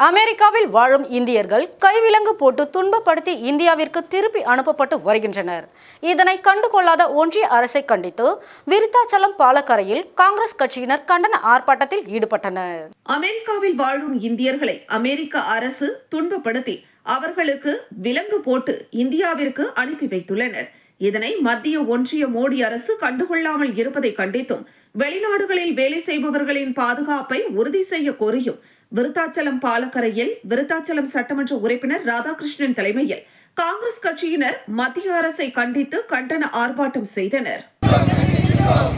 அமெரிக்காவில் வாழும் இந்தியர்கள் கைவிலங்கு போட்டு துன்பப்படுத்தி இந்தியாவிற்கு திருப்பி அனுப்பப்பட்டு வருகின்றனர். இதனை கண்டுகொள்ளாத ஒன்றிய அரசை கண்டித்து விருத்தாச்சலம் பாலக்கரையில் காங்கிரஸ் கட்சியினர் கண்டன ஆர்ப்பாட்டத்தில் ஈடுபட்டனர். அமெரிக்காவில் வாழும் இந்தியர்களை அமெரிக்க அரசு துன்பப்படுத்தி அவர்களுக்கு விலங்கு போட்டு இந்தியாவிற்கு அனுப்பி வைத்துள்ளனர். இதனை மத்திய ஒன்றிய மோடி அரசு கண்டுகொள்ளாமல் இருப்பதை கண்டித்தும் வெளிநாடுகளில் வேலை செய்பவர்களின் பாதுகாப்பை உறுதி செய்ய கோரியும் விருத்தாச்சலம் பாலக்கரையில் விருத்தாச்சலம் சட்டமன்ற உறுப்பினர் ராதாகிருஷ்ணன் தலைமையில் காங்கிரஸ் கட்சியினர் மத்திய அரசை கண்டித்து கண்டன ஆர்ப்பாட்டம் செய்தனர்.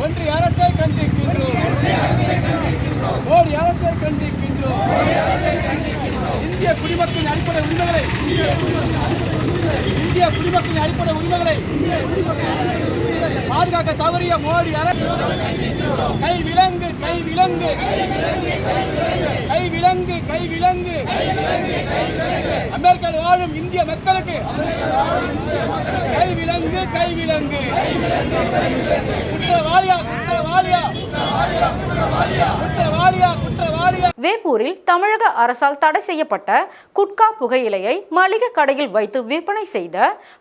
ஒன்றிய அரசை கண்டிக்கின்றோம், மோடி அரசை கண்டிக்கின்றோம். இந்திய குடிமக்களின் அடிப்படை உரிமைகளை பாதுகாக்க தவறிய மோடி அரசு கைவிலங்கு கைவிலங்கு கைவிலங்கு கைவிலங்கு அமெரிக்காவில் வாழும் இந்திய மக்களுக்கு கைவிலங்கு கைவிலங்கு குற்றவாளியா குற்றவாளியா குற்றவாளியா குற்றவாளியா. வேப்பூரில் தமிழக அரசால் தடை செய்யப்பட்ட குட்கா புகையிலையை மளிகை கடையில் வைத்து விற்பனை செய்த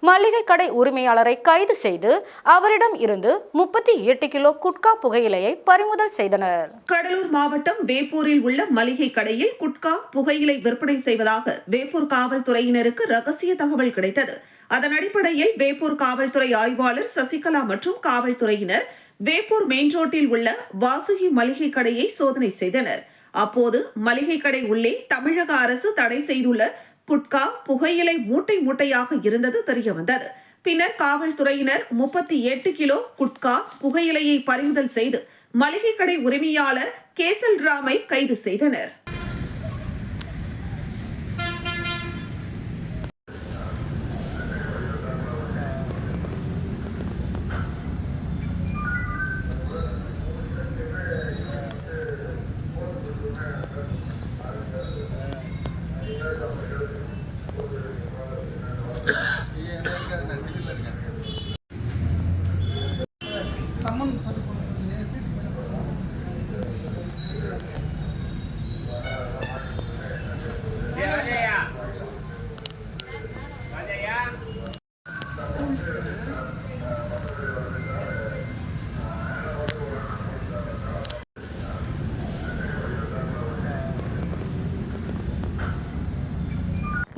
மளிகை கடை உரிமையாளரை கைது செய்து அவரிடம் இருந்து 38 கிலோ குட்கா புகையிலையை பறிமுதல் செய்தனர். கடலூர் மாவட்டம் வேப்பூரில் உள்ள மளிகை கடையில் குட்கா புகையிலை விற்பனை செய்வதாக வேப்பூர் காவல்துறையினருக்கு ரகசிய தகவல் கிடைத்தது. அதன் அடிப்படையில் வேப்பூர் காவல்துறை ஆய்வாளர் சசிகலா மற்றும் காவல்துறையினர் வேப்பூர் மெயின் ரோட்டில் உள்ள வாசுகி மளிகை கடையை சோதனை செய்தனர். அப்போது மளிகை கடை உள்ளே தமிழக அரசு தடை செய்துள்ள குட்கா புகையிலை மூட்டை மூட்டையாக இருந்தது தெரியவந்தது. பின்னர் காவல்துறையினர் 38 கிலோ குட்கா புகையிலையை பறிமுதல் செய்து மளிகை கடை உரிமையாளர் கேசல் ராமை கைது செய்தனர்.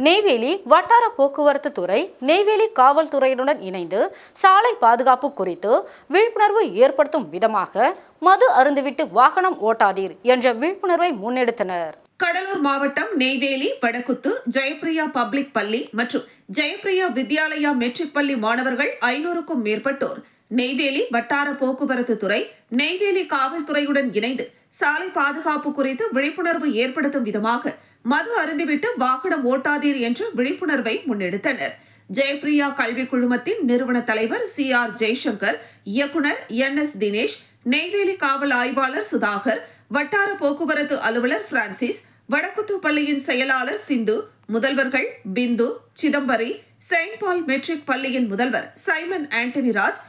நெய்வேலி வட்டார போக்குவரத்து துறை நெய்வேலி காவல்துறையுடன் இணைந்து சாலை பாதுகாப்பு குறித்து விழிப்புணர்வு ஏற்படுத்தும் விதமாக மது அருந்துவிட்டு வாகனம் ஓட்டாதீர் என்ற விழிப்புணர்வை முன்னெடுத்தனர். கடலூர் மாவட்டம் நெய்வேலி வடக்குத்து ஜெயப்பிரியா பப்ளிக் பள்ளி மற்றும் ஜெயப்பிரியா வித்யாலயா மெட்ரிக் பள்ளி மாணவர்கள் 500க்கும் மேற்பட்டோர் நெய்வேலி வட்டார போக்குவரத்து துறை நெய்வேலி காவல்துறையுடன் இணைந்து சாலை பாதுகாப்பு குறித்து விழிப்புணர்வு ஏற்படுத்தும் விதமாக மது அருந்திவிட்டு வாகனம் ஓட்டாதீர் என்ற விழிப்புணர்வை முன்னெடுத்தனர். ஜெயப்பிரியா கல்வி குழுமத்தின் நிறுவன தலைவர் CR ஜெய்சங்கர், இயக்குனர் NS தினேஷ், நெய்வேலி காவல் ஆய்வாளர் சுதாகர், வட்டார போக்குவரத்து அலுவலர் பிரான்சிஸ், வடக்குத்து பள்ளியின் செயலாளர் சிந்து, முதல்வர்கள் பிந்து, சிதம்பரி, செயின்ட் பால் மெட்ரிக் பள்ளியின் முதல்வர் Simon Antony Raj,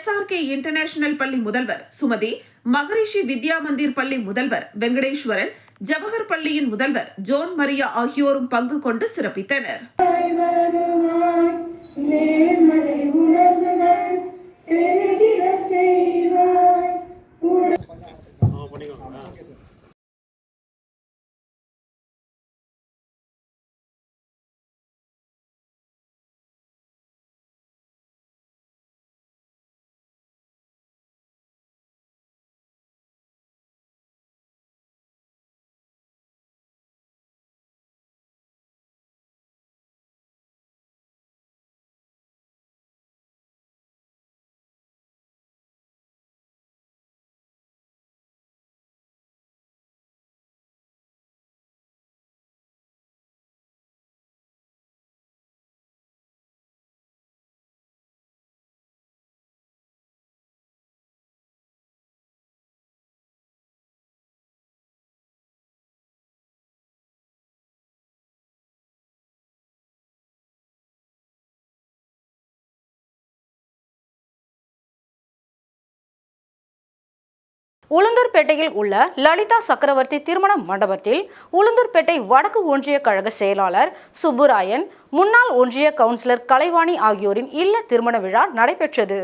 SRK international பள்ளி முதல்வர் சுமதி, மகரிஷி வித்யா மந்திர் பள்ளி முதல்வர் வெங்கடேஸ்வரன், ஜவஹர் பள்ளியின் முதல்வர் ஜோன் மரியா ஆகியோரும் பங்கு கொண்டு சிறப்பித்தனர். உளுந்தூர்பேட்டையில் உள்ள லலிதா சக்கரவர்த்தி திருமண மண்டபத்தில் உளுந்தூர்பேட்டை வடக்கு ஒன்றிய கழக செயலாளர் சுப்புராயன், முன்னாள் ஒன்றிய கவுன்சிலர் கலைவாணி ஆகியோரின் இல்ல திருமண விழா நடைபெற்றது.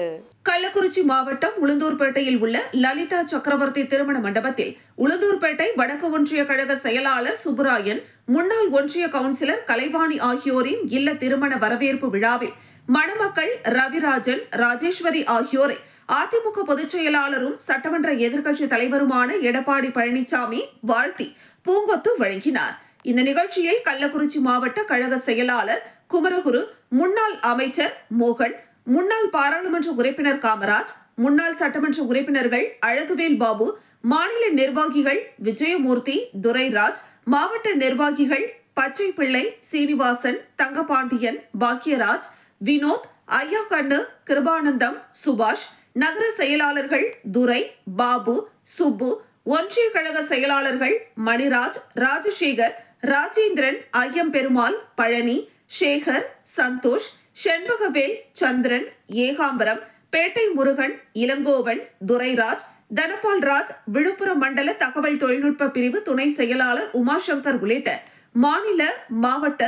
கள்ளக்குறிச்சி மாவட்டம் உளுந்தூர்பேட்டையில் உள்ள லலிதா சக்கரவர்த்தி திருமண மண்டபத்தில் உளுந்தூர்பேட்டை வடக்கு ஒன்றிய கழக செயலாளர் சுப்புராயன், முன்னாள் ஒன்றிய கவுன்சிலர் கலைவாணி ஆகியோரின் இல்ல திருமண வரவேற்பு விழாவில் மணமக்கள் ரவிராஜன், ராஜேஸ்வரி ஆகியோரை அதிமுக பொதுச் செயலாளரும் சட்டமன்ற எதிர்க்கட்சி தலைவருமான எடப்பாடி பழனிசாமி வாழ்த்தி பூங்கொத்து வழங்கினார். இந்த நிகழ்ச்சியை கள்ளக்குறிச்சி மாவட்ட கழக செயலாளர் குமரகுரு, முன்னாள் அமைச்சர் மோகன், முன்னாள் பாராளுமன்ற உறுப்பினர் காமராஜ், முன்னாள் சட்டமன்ற உறுப்பினர்கள் அழகுவேல் பாபு, மாநில நிர்வாகிகள் விஜயமூர்த்தி, துரைராஜ், மாவட்ட நிர்வாகிகள் பச்சை பிள்ளை, சீனிவாசன், தங்கபாண்டியன், பாக்கியராஜ், வினோத், ஐயாக்கண்ணு, கிருபானந்தம், சுபாஷ், நகர செயலாளர்கள் துரை, பாபு, சுப்பு, ஒன்றிய கழக செயலாளர்கள் மணிராஜ், ராஜசேகர், ராஜேந்திரன், ஐயம்பெருமாள், பழனி, சேகர், சந்தோஷ், செண்பகவேல், சந்திரன், ஏகாம்பரம், பேட்டை முருகன், இளங்கோவன், துரைராஜ், தனபால் ராஜ், விழுப்புரம் மண்டல தகவல் தொழில்நுட்ப பிரிவு துணை செயலாளர் உமாசங்கர் உள்ளிட்ட மாநில, மாவட்ட,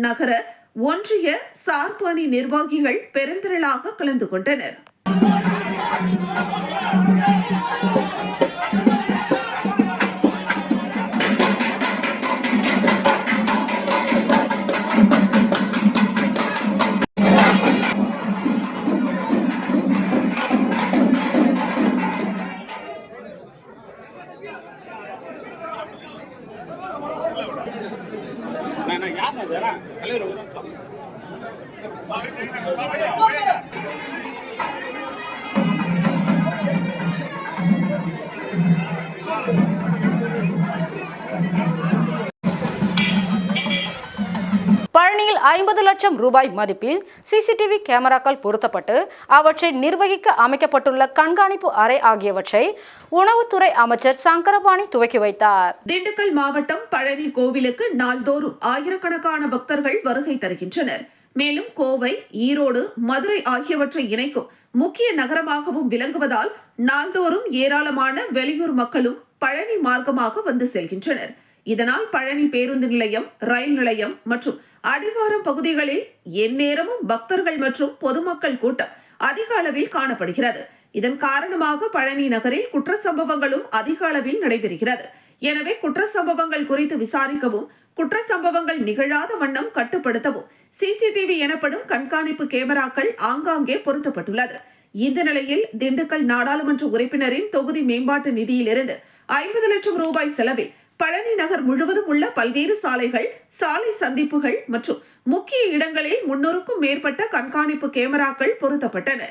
நகர, ஒன்றிய சார்பு அணி நிர்வாகிகள் பெருந்திரளாக கலந்து கொண்டனர். பழனியில் 50 லட்சம் ரூபாய் மதிப்பில் சிசிடிவி கேமராக்கள் பொருத்தப்பட்டு அவற்றை நிர்வகிக்க அமைக்கப்பட்டுள்ள கண்காணிப்பு அறை ஆகியவற்றை உணவுத்துறை அமைச்சர் சங்கரபாணி துவக்கி வைத்தார். திண்டுக்கல் மாவட்டம் பழனி கோவிலுக்கு நாள்தோறும் ஆயிரக்கணக்கான பக்தர்கள் வருகை தருகின்றனர். மேலும் கோவை, ஈரோடு, மதுரை ஆகியவற்றை இணைக்கும் முக்கிய நகரமாகவும் விளங்குவதால் நாள்தோறும் ஏராளமான வெளியூர் மக்களும் பழனி மார்க்கமாக வந்து செல்கின்றனர். இதனால் பழனி பேருந்து நிலையம், ரயில் நிலையம் மற்றும் அடிவாரம் பகுதிகளில் எந்நேரமும் பக்தர்கள் மற்றும் பொதுமக்கள் கூட்டம் அதிக அளவில் காணப்படுகிறது. இதன் காரணமாக பழனி நகரில் குற்ற சம்பவங்களும் அதிக அளவில் நடைபெறுகிறது. எனவே குற்ற சம்பவங்கள் குறித்து விசாரிக்கவும், குற்ற சம்பவங்கள் நிகழாத வண்ணம் கட்டுப்படுத்தவும் சிசிடிவி எனப்படும் கண்காணிப்பு கேமராக்கள் ஆங்காங்கே பொருத்தப்பட்டுள்ளது. இந்த நிலையில் திண்டுக்கல் நாடாளுமன்ற உறுப்பினரின் தொகுதி மேம்பாட்டு நிதியிலிருந்து 50 லட்சம் ரூபாய் செலவில் பழனி நகர் முழுவதும் உள்ள பல்வேறு சாலைகள், சாலை சந்திப்புகள் மற்றும் முக்கிய இடங்களில் 300க்கும் மேற்பட்ட கண்காணிப்பு கேமராக்கள் பொருத்தப்பட்டன.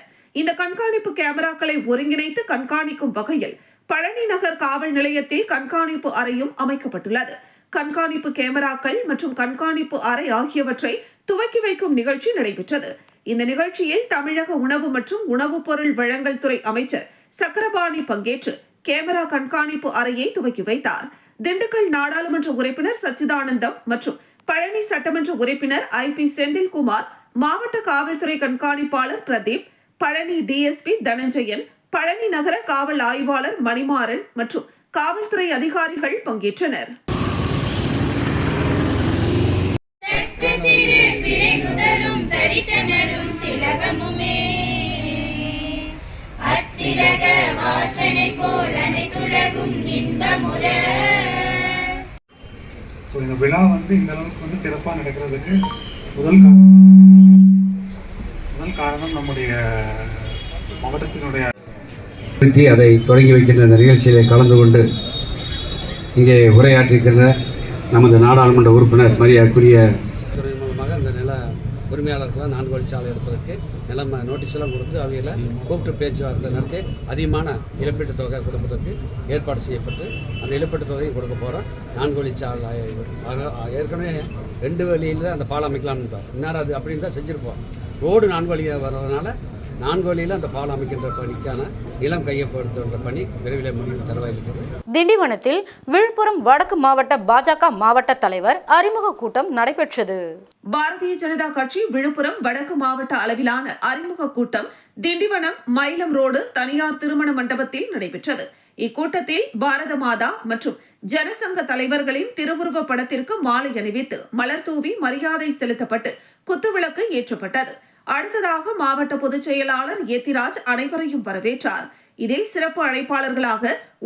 இந்த கண்காணிப்பு கேமராக்களை ஒருங்கிணைத்து கண்காணிக்கும் வகையில் பழனி நகர் காவல் நிலையத்தில் கண்காணிப்பு அறையும் அமைக்கப்பட்டுள்ளது. கண்காணிப்பு கேமராக்கள் மற்றும் கண்காணிப்பு அறை ஆகியவற்றை துவக்கி வைக்கும் நிகழ்ச்சி நடைபெற்றது. இந்த நிகழ்ச்சியில் தமிழக உணவு மற்றும் உணவுப் பொருள் வழங்கல் துறை அமைச்சர் சக்கரபாணி பங்கேற்று கேமரா கண்காணிப்பு அறையை துவக்கி வைத்தார். திண்டுக்கல் நாடாளுமன்ற உறுப்பினர் சச்சிதானந்தம் மற்றும் பழனி சட்டமன்ற உறுப்பினர் IP செந்தில்குமார், மாவட்ட காவல்துறை கண்காணிப்பாளர் பிரதீப், பழனி DSP தனஞ்சயன், பழனி நகர காவல் ஆய்வாளர் மணிமாறன் மற்றும் காவல்துறை அதிகாரிகள் பங்கேற்றனர். இந்த விழா இந்த அளவுக்கு சிறப்பாக நடக்கிறதுக்கு முதல் காரணம் நம்முடைய மாவட்டத்தினுடைய அதை தொடங்கி வைக்கின்ற இந்த நிகழ்ச்சியிலே கலந்து கொண்டு இங்கே உரையாற்றிருக்கின்ற நமது நாடாளுமன்ற உறுப்பினர் மரியாதைக்குரிய மூலமாக இந்த நில உரிமையாளர்களாக 4 வழிச்சாலை எடுப்பதற்கு நிலம் நோட்டீஸெல்லாம் கொடுத்து அவையில் கூப்பிட்டு பேச்சுவார்த்தை நடத்தி அதிகமான இழப்பீட்டுத் தொகை கொடுப்பதற்கு ஏற்பாடு செய்யப்பட்டு அந்த இழப்பீட்டுத் தொகையும் கொடுக்க போகிறோம். 4 வழிச்சாலை ஏற்கனவே 2 வழியில் அந்த பாலம் அமைக்கலாம்னு தான் இன்னும் அது அப்படின்னு தான் செஞ்சுருப்போம். ரோடு 4 வழியாக வர்றதுனால 4 வழியில் அந்த பாலம் அமைக்கின்ற பணிக்கான நிலம் கையப்படுத்துகின்ற பணி விரைவில் முடிவு தருவாயில் இருக்கிறது. திண்டிவனத்தில் விழுப்புரம் வடக்கு மாவட்ட பாஜக மாவட்ட தலைவர் அறிமுக கூட்டம் நடைபெற்றது. பாரதிய ஜனதா கட்சி விழுப்புரம் வடக்கு மாவட்ட அளவிலான அறிமுக கூட்டம் திண்டிவனம் மயிலம் ரோடு தனியார் திருமண மண்டபத்தில் நடைபெற்றது. இக்கூட்டத்தில் பாரத மாதா மற்றும் ஜனசங்க தலைவர்களின் திருவுருவ படத்திற்கு மாலை அணிவித்து மலர் தூவி மரியாதை செலுத்தப்பட்டு குத்துவிளக்கு ஏற்றப்பட்டது. அடுத்ததாக மாவட்ட பொதுச் செயலாளர் ஏத்திராஜ் அனைவரையும் வரவேற்றார். இதில் சிறப்பு அழைப்பாளர்களாக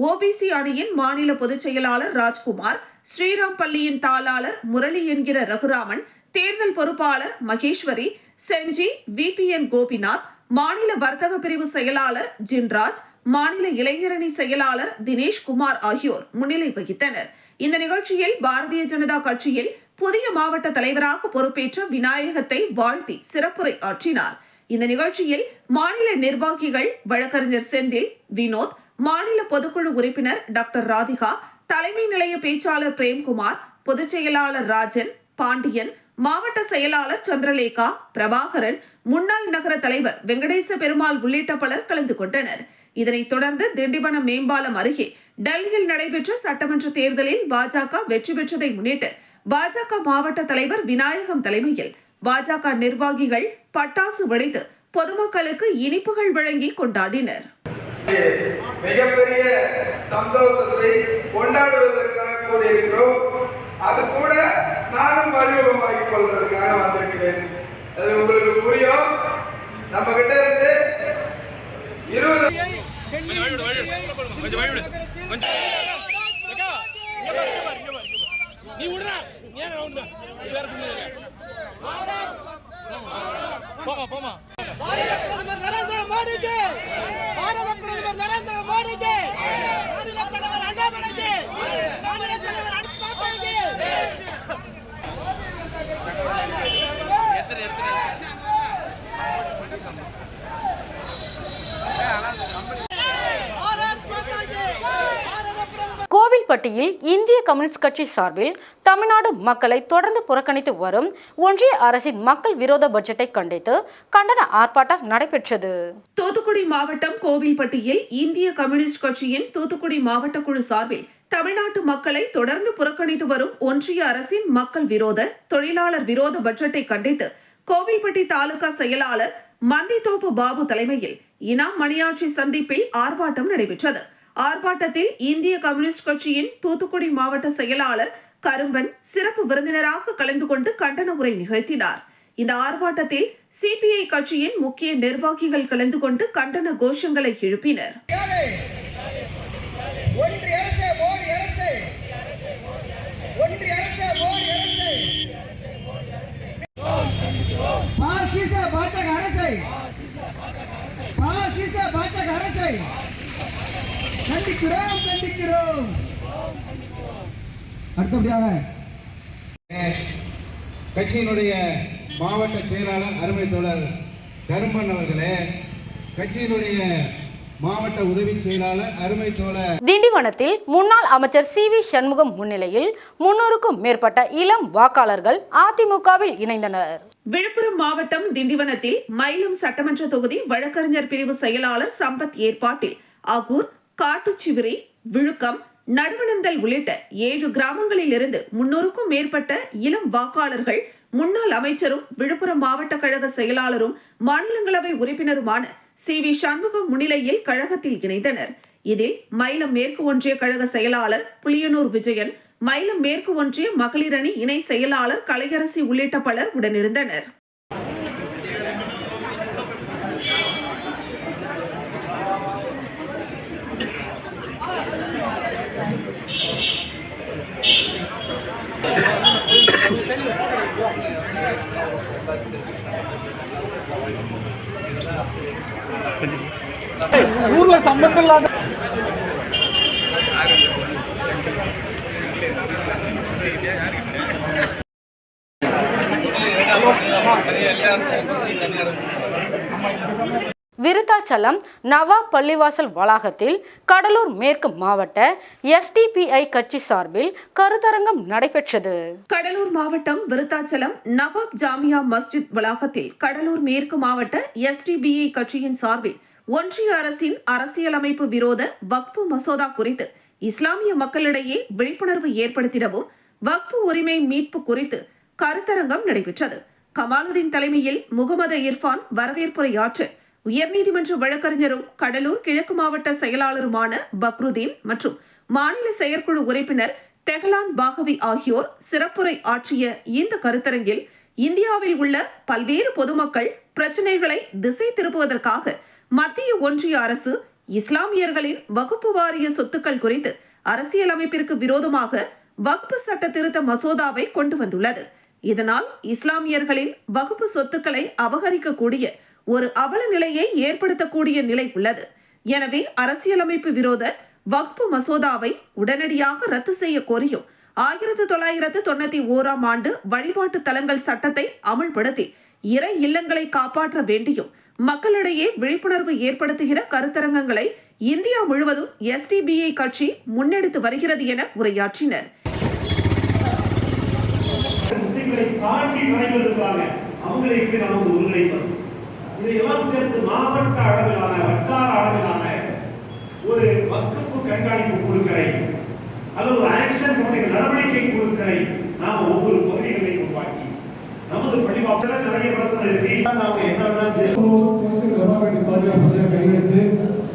OBC அணியின் மாநில பொதுச் செயலாளர் ராஜ்குமார், ஸ்ரீராம் பள்ளியின் தாளாளர் முரளி என்கிற ரகுராமன், தேர்தல் பொறுப்பாளர் மகேஸ்வரி, செஞ்சி VPN கோபிநாத், மாநில வர்த்தக பிரிவு செயலாளர் ஜின்ராஜ், மாநில இளைஞரணி செயலாளர் தினேஷ்குமார் ஆகியோர் முன்னிலை வகித்தனர். இந்த நிகழ்ச்சியில் பாரதிய ஜனதா கட்சியில் புதிய மாவட்ட தலைவராக பொறுப்பேற்ற விநாயகத்தை வாழ்த்தி சிறப்புரை ஆற்றினார். இந்த நிகழ்ச்சியில் மாநில நிர்வாகிகள் வழக்கறிஞர் செந்தில், வினோத், மாநில பொதுக்குழு உறுப்பினர் டாக்டர் ராதிகா, தலைமை நிலைய பேச்சாளர் பிரேம்குமார், பொதுச் செயலாளர் ராஜன், பாண்டியன், மாவட்ட செயலாளர் சந்திரலேகா, பிரபாகரன், முன்னாள் நகர தலைவர் வெங்கடேச பெருமாள் உள்ளிட்ட பலர் கலந்து கொண்டனர். இதனைத் தொடர்ந்து திண்டிவனம் மேம்பாலம் அருகே டெல்லியில் நடைபெற்ற சட்டமன்ற தேர்தலில் பாஜக வெற்றி பெற்றதை முன்னிட்டு பாஜக மாவட்ட தலைவர் விநாயகம் தலைமையில் பாஜக நிர்வாகிகள் பட்டாசு வெடித்து பொதுமக்களுக்கு இனிப்புகள் வழங்கி கொண்டாடினர். மிகப்பெரிய சந்தோஷத்தை கொண்டாடுவதற்காக கூடியிருக்கிறோம். அது கூட நானும் அறிமுகமாக்கிக் கொள்வதற்காக வந்திருக்கிறேன். அது உங்களுக்கு புரியும். நம்ம கிட்ட இருந்து 20 போமா நரேந்திர மோடிஜி, பாரத பிரதமர் நரேந்திர மோடிஜி, மாநில தலைவர் அண்ணாமலைஜி, மாநில தலைவர் அண்ணாமலைஜி. கோவில்பட்டியில் இந்திய கம்யூனிஸ்ட் கட்சி சார்பில் தமிழ்நாடு மக்களை தொடர்ந்து புறக்கணித்து வரும் ஒன்றிய அரசின் மக்கள் விரோத பட்ஜெட்டை கண்டித்து கண்டன ஆர்ப்பாட்டம் நடைபெற்றது. தூத்துக்குடி மாவட்டம் கோவில்பட்டியில் இந்திய கம்யூனிஸ்ட் கட்சியின் தூத்துக்குடி மாவட்ட குழு சார்பில் தமிழ்நாட்டு மக்களை தொடர்ந்து புறக்கணித்து வரும் ஒன்றிய அரசின் மக்கள் விரோத, தொழிலாளர் விரோத பட்ஜெட்டை கண்டித்து கோவில்பட்டி தாலுகா செயலாளர் மந்தித்தோப்பு பாபு தலைமையில் இனாம் மணியாட்சி சந்திப்பில் ஆர்ப்பாட்டம் நடைபெற்றது. ஆர்ப்பாட்டத்தில் இந்திய கம்யூனிஸ்ட் கட்சியின் தூத்துக்குடி மாவட்ட செயலாளர் கரும்பன் சிறப்பு விருந்தினராக கலந்து கொண்டு கண்டன உரை நிகழ்த்தினார். இந்த ஆர்ப்பாட்டத்தில் CPI கட்சியின் முக்கிய நிர்வாகிகள் கலந்து கொண்டு கண்டன கோஷங்களை எழுப்பினர். கண்டிக்கிறோம். அடுத்தபடியாக கட்சியினுடைய மாவட்ட செயலாளர் அருமை தோழர் கரும்பன் அவர்களே, கட்சியினுடைய மாவட்ட உதவி செயலாளர் அருமை தோழர் திண்டிவனத்தில் முன்னாள் அமைச்சர் CV சண்முகம் முன்னிலையில் 300க்கும் மேற்பட்ட இளம் வாக்காளர்கள் அதிமுகவில் இணைந்தனர். விழுப்புரம் மாவட்டம் திண்டிவனத்தில் மயிலம் சட்டமன்ற தொகுதி வழக்கறிஞர் பிரிவு செயலாளர் சம்பத் ஏற்பாட்டில் ஆகூர், காட்டுச்சிவிரி, விழுக்கம், நடுவனந்தல் உள்ளிட்ட 7 கிராமங்களில் இருந்து 300க்கும் மேற்பட்ட இளம் வாக்காளர்கள் முன்னாள் அமைச்சரும் விழுப்புரம் மாவட்ட கழக செயலாளரும் மாநிலங்களவை உறுப்பினருமான CV சண்முகம் முன்னிலையில் கழகத்தில் இணைந்தனர். இதில் மயிலம் மேற்கு ஒன்றிய கழக செயலாளர் புளியனூர் விஜயன், மயிலம் மேற்கு ஒன்றிய மகளிர் அணி இணை செயலாளர் கலையரசி உள்ளிட்ட பலர் உடனிருந்தனர். ஊர்ல சம்பந்தம் இல்லாத விருத்தாச்சலம் நவாப் பள்ளிவாசல் வளாகத்தில் கடலூர் மேற்கு மாவட்ட SDPI கட்சி சார்பில் கருத்தரங்கம் நடைபெற்றது. கடலூர் மாவட்டம் விருத்தாச்சலம் நவாப் ஜாமியா மஸ்ஜித் வளாகத்தில் கடலூர் மேற்கு மாவட்ட SDPI கட்சியின் சார்பில் ஒன்றிய அரசின் அரசியலமைப்பு விரோத வக்ஃபு மசோதா குறித்து இஸ்லாமிய மக்களிடையே விழிப்புணர்வு ஏற்படுத்திடவும் வக்ஃபு உரிமை மீட்பு குறித்து கருத்தரங்கம் நடைபெற்றது. கமாலுதீன் தலைமையில் முகமது இர்பான் வரவேற்புரையாற்ற உயர்நீதிமன்ற வழக்கறிஞரும் கடலூர் கிழக்கு மாவட்ட செயலாளருமான பக்ருதீன் மற்றும் மாநில செயற்குழு உறுப்பினர் தெஹலான் பாகவி ஆகியோர் சிறப்புரை ஆற்றிய இந்த கருத்தரங்கில் இந்தியாவில் உள்ள பல்வேறு பொதுமக்கள் பிரச்சனைகளை திசை திருப்புவதற்காக மத்திய ஒன்றிய அரசு இஸ்லாமியர்களின் வகுப்பு வாரிய சொத்துக்கள் குறித்து அரசியலமைப்பிற்கு விரோதமாக வக்ஃப் சட்ட திருத்த மசோதாவை கொண்டு வந்துள்ளது. இதனால் இஸ்லாமியர்களின் வகுப்பு சொத்துக்களை அபகரிக்கக்கூடிய ஒரு அவல நிலையை ஏற்படுத்தக்கூடிய நிலை உள்ளது. எனவே அரசியலமைப்பு விரோத வக்ஃப் மசோதாவை உடனடியாக ரத்து செய்ய கோரியும் 1991 ஆண்டு வழிபாட்டு தலங்கள் சட்டத்தை அமல்படுத்தி இறை இல்லங்களை காப்பாற்ற வேண்டியும் மக்களிடையே விழிப்புணர்வு ஏற்படுத்துகிற கருத்தரங்கங்களை இந்தியா முழுவதும் SDBI கட்சி முன்னெடுத்து வருகிறது என உரையாற்றினர். முஸ்லிம்களை தாண்டி நடைபெற இருக்கிறாங்க, அவங்களை எப்படி நாம் ஒருங்கிணைப்பது? இதையெல்லாம் சேர்த்து மாவட்ட அளவிலான வட்டார அளவிலான ஒரு வக்ஃப் கண்காணிப்பு குழுக்களை அல்லது ஒரு ஆக்ஷன் கமிட்டி நடவடிக்கை குழுக்களை நாம் ஒவ்வொரு பகுதிகளையும் உருவாக்கி நமது பள்ளிவாசல நிறைய பிரச்சனை இருக்கு. நாம என்ன கையெழுத்து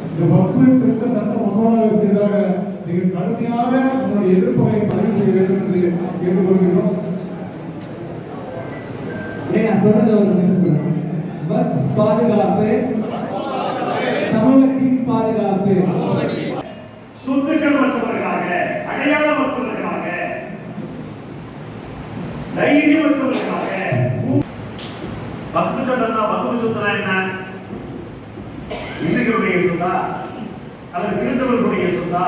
இந்த வக்ஃப் திருத்த சட்ட மசோதாவுக்கு எதிராக நீங்கள் கடுமையாக உங்களுடைய எதிர்ப்பை பதிவு செய்ய வேண்டும் என்று கேட்டுக்கொள்கிறோம். பாதுகாப்பு, சமூகத்தின் பாதுகாப்பு, சொத்துக்கள் மற்றவர்களாக, அடையாளமற்றவர்களாக, தைரியமற்றவர்களாக. வக்ஃப் சட்டம்னா வக்ஃப் சொத்துனா என்ன? இந்துக்களுடைய சொத்தா அல்லது கிறிஸ்தவர்களுடைய சொத்தா?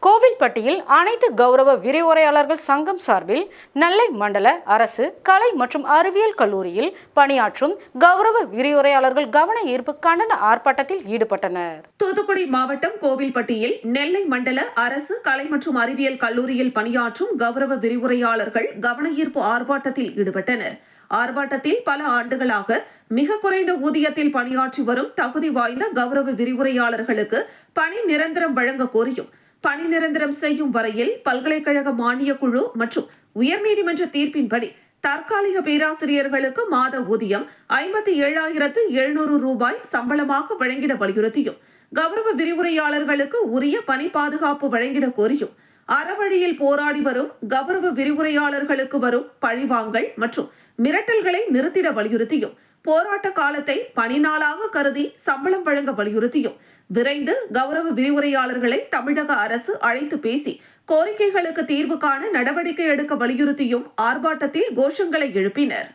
கோவில்பட்டியில் அனைத்து கௌரவ விரிவுரையாளர்கள் சங்கம் சார்பில் நெல்லை மண்டல அரசு கலை மற்றும் அறிவியல் கல்லூரியில் பணியாற்றும் கௌரவ விரிவுரையாளர்கள் கவன ஈர்ப்பு கண்டன ஆர்ப்பாட்டத்தில் ஈடுபட்டனர். தூத்துக்குடி மாவட்டம் கோவில்பட்டியில் நெல்லை மண்டல அரசு கலை மற்றும் அறிவியல் கல்லூரியில் பணியாற்றும் கௌரவ விரிவுரையாளர்கள் கவன ஈர்ப்பு ஆர்ப்பாட்டத்தில் ஈடுபட்டனர். ஆர்ப்பாட்டத்தில் பல ஆண்டுகளாக மிக குறைந்த ஊதியத்தில் பணியாற்றி வரும் தகுதி வாய்ந்த கௌரவ விரிவுரையாளர்களுக்கு பணி நிரந்தரம் வழங்க கோரியும் பணி நிரந்தரம் செய்யும் வரையில் பல்கலைக்கழக மானிய குழு மற்றும் உயர்நீதிமன்ற தீர்ப்பின்படி தற்காலிக பேராசிரியர்களுக்கு மாத ஊதியம் 57,700 ரூபாய் சம்பளமாக வழங்கிட வலியுறுத்தியும் கௌரவ விரிவுரையாளர்களுக்கு உரிய பணி பாதுகாப்பு வழங்கிட கோரியும் அறவழியில் போராடி வரும் கௌரவ விரிவுரையாளர்களுக்கு வரும் பழிவாங்கல் மற்றும் மிரட்டல்களை நிறுத்திட வலியுறுத்தியும் போராட்ட காலத்தை பணி நாளாக கருதி சம்பளம் வழங்க வலியுறுத்தியும் விரைந்து கௌரவ விரிவுரையாளர்களை தமிழக அரசு அழைத்து பேசி கோரிக்கைகளுக்கு தீர்வு காண நடவடிக்கை எடுக்க வலியுறுத்தியும் ஆர்ப்பாட்டத்தில் கோஷங்களை எழுப்பினர்.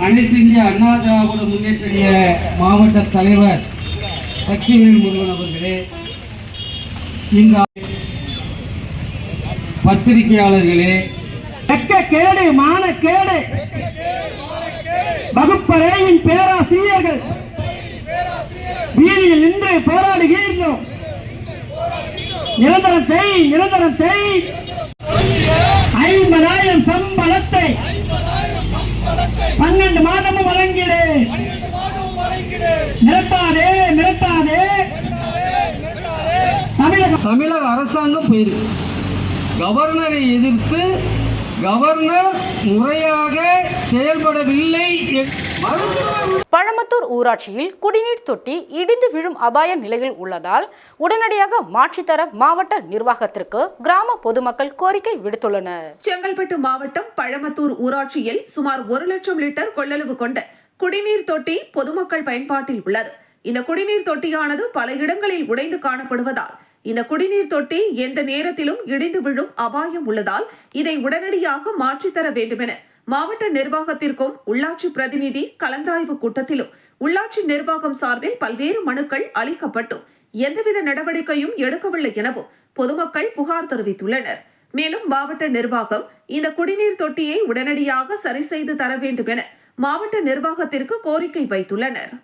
அனைத்து இந்திய அண்ணா திராவிட முன்னேற்ற மாவட்ட தலைவர் சக்திவேல் முருகன் அவர்களே, இந்த பத்திரிகையாளர்களே, கேடு மானக்கேடு வகுப்பறையின் பேராசிரியர்கள் வீதியில் நின்று போராடுகிறோம். நிரந்தரம் செய், நிரந்தரம் செய். 50,000 சம்பளத்தை 12 மாதமும் வழங்கிடு. மிரட்டாதே, மிரட்டாதே. தமிழக அரசாங்கம் போயிருக்கு. கவர்னரை எதிர்த்து கவர்னர் முறையாக செயல்படவில்லை. பழமத்தூர் ஊராட்சியில் குடிநீர் தொட்டி இடிந்து விழும் அபாய நிலையில் உள்ளதால் உடனடியாக மாற்றித்தர மாவட்ட நிர்வாகத்திற்கு கிராம பொதுமக்கள் கோரிக்கை விடுத்துள்ளனர். செங்கல்பட்டு மாவட்டம் பழமத்தூர் ஊராட்சியில் சுமார் 1 லட்சம் லிட்டர் கொள்ளளவு கொண்ட குடிநீர் தொட்டி பொதுமக்கள் பயன்பாட்டில் உள்ளது. இந்த குடிநீர் தொட்டியானது பல இடங்களில் உடைந்து காணப்படுவதால் இந்த குடிநீர் தொட்டி எந்த நேரத்திலும் இடிந்து விழும் அபாயம் உள்ளதால் இதை உடனடியாக மாற்றித்தர வேண்டும் என மாவட்ட நிர்வாகத்திற்கும் உள்ளாட்சி பிரதிநிதி கலந்தாய்வு கூட்டத்திலும் உள்ளாட்சி நிர்வாகம் சார்பில் பல்வேறு மனுக்கள் அளிக்கப்பட்டும் எந்தவித நடவடிக்கையும் எடுக்கவில்லை எனவும் பொதுமக்கள் புகார் தெரிவித்துள்ளனர். மேலும் மாவட்ட நிர்வாகம் இந்த குடிநீர் தொட்டியை உடனடியாக சரி செய்து தர வேண்டும் என மாவட்ட நிர்வாகத்திற்கு கோரிக்கை வைத்துள்ளனர்.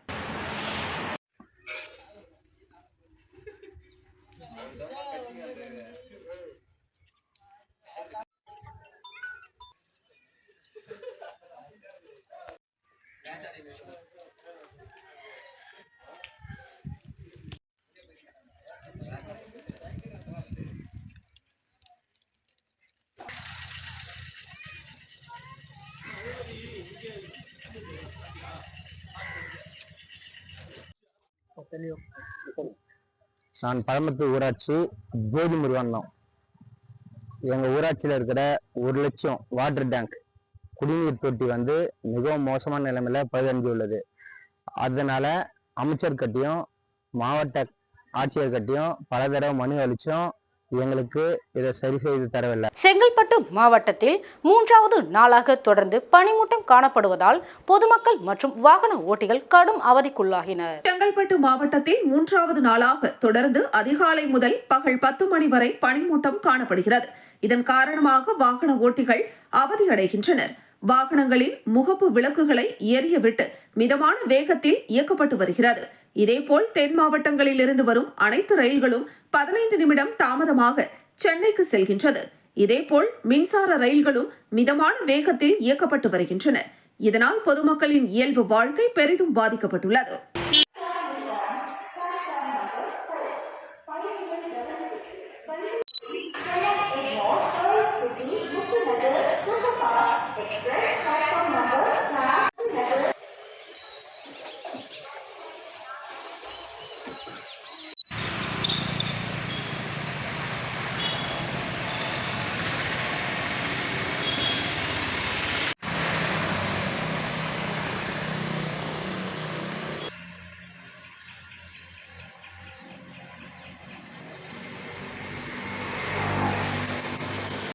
நான் பழமத்தூர் ஊராட்சி ஜோதி முருகன். எங்கள் ஊராட்சியில் இருக்கிற 1 லட்சம் வாட்டர் டேங்க் குடிநீர் தொட்டி வந்து மிகவும் மோசமான நிலைமையில் பழுதடைஞ்சு உள்ளது. அதனால அமைச்சர் கட்டியும் மாவட்ட ஆட்சியர் கட்டியும் பல தடவை மனு அளித்தும் எங்களுக்கு இதை சரி செய்து தரவில்லை. செங்கல்பட்டு மாவட்டத்தில் 3வது நாளாக தொடர்ந்து பனிமூட்டம் காணப்படுவதால் பொதுமக்கள் மற்றும் வாகன ஓட்டிகள் கடும் அவதிக்குள்ளாகினர். செங்கல்பட்டு மாவட்டத்தில் 3வது நாளாக தொடர்ந்து அதிகாலை முதல் பகல் 10 மணி வரை பனிமூட்டம் காணப்படுகிறது. இதன் காரணமாக வாகன ஓட்டிகள் அவதியடைகின்றனர். வாகனங்களில் முகப்பு விளக்குகளை எரியவிட்டு மிதமான வேகத்தில் இயக்கப்பட்டு வருகிறது. இதேபோல் தென் மாவட்டங்களில் இருந்து வரும் அனைத்து ரயில்களும் 15 நிமிடம் தாமதமாக சென்னைக்கு செல்கின்றது. இதேபோல் மின்சார ரயில்களும் மிதமான வேகத்தில் இயக்கப்பட்டு வருகின்றன. இதனால் பொதுமக்களின் இயல்பு வாழ்க்கை பெரிதும் பாதிக்கப்பட்டுள்ளது.